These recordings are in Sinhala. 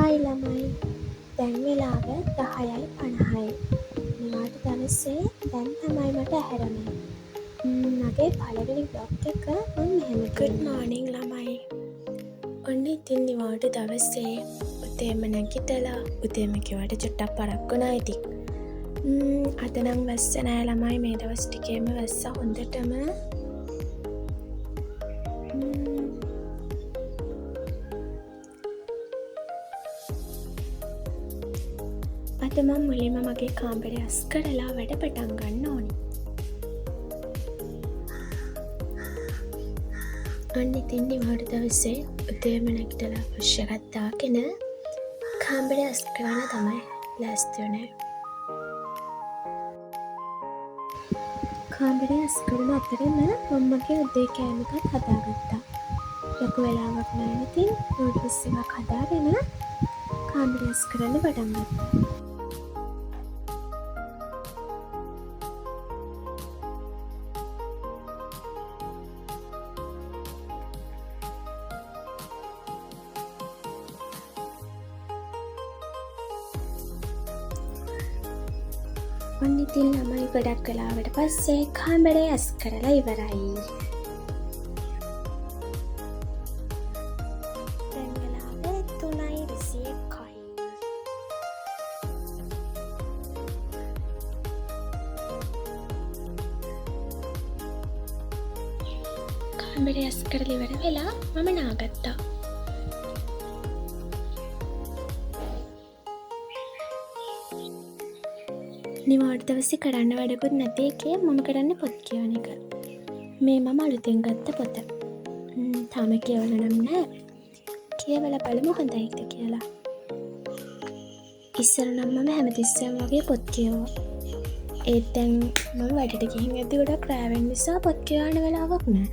හායි ළමයි දැන් වෙලාව 10:50යි. නිවාඩු දවසේ දැන් තමයි මට ඇහැරුණේ. මගේ පළවෙනි බ්ලොග් එක මම මෙහෙම good morning ළමයි. ඔන්න ඉතින් නිවාඩු දවසේ උදේම නැගිටලා උදේම කිව්වට චුට්ටක් පරක්කු වුණා ඉතින්. අද නම් වැස්ස නෑ ළමයි, මේ දවස් ටිකේම වැස්ස හොඳටම. අද මම මුලින්ම මගේ කාමරය අස් කරලා වැඩ පටන් ගන්න ඕනි. අන්න ඉතින් නිවාඩු දවසේ උදේම නැගිටලා brush එකක් දාගෙන කාමරය අස් කරන්න තමයි ලෑස්ති වුණේ. කාමරය අස් කරන අතරම මම්මගේ උදේ කෑම එකත් හදාගත්තා. ලොකු වෙලාවක් නෑ ඉතින් නූඩල්ස් එකක් හදාගෙන කාමරය අස් කරන්න පටන් ගත්තා. ඔන්න ඉතින් ළමයි ගොඩක් වෙලාවට පස්සේ කාමරය අස් කරලා ඉවරයි. දැන් වෙලාව 3:21යි. කාමරය අස් කරලා ඉවර වෙලා මම නාගත්තා. නිවාඩු දවසේ කරන්න වැඩකුත් නැති එකේ මම කරන්න පොත් කියවන එක. මේ මම අලුතෙන් ගත්ත පොත. තාම කියවලා නම් නෑ. කියවලා බලමු හොඳයිද කියලා. ඉස්සර නම් මම හැමතිස්සෙම වගේ පොත් කියවුවා. ඒත් දැන් මම වැඩට ගිහින් යද්දි ගොඩක් රෑ වෙන නිසා පොත් කියවන්න වෙලාවක් නෑ.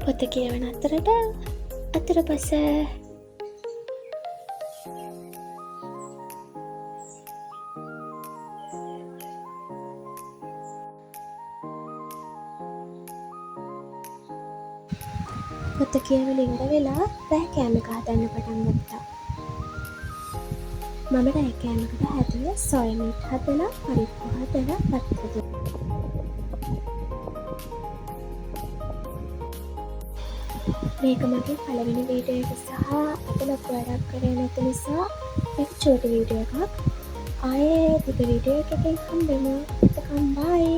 පොත කියවන අතරට අතරපස පොත කියවල ඉවර වෙලා රෑ කෑම එක හදන්න පටන් ගත්තා. මම රෑ කෑමකට හැදුවේ සොය මීට් හදලා, පරිප්පු හදලා, බත් මේක මගේ පළවෙනි වීඩියෝ එක සහ අද ලොකු වැඩක් කරේ නැති නිසා මේක චූටි වීඩියෝ එකක්. ආයේ දිග වීඩියෝ එකකින් හම්බෙමු. එතකම් බයි.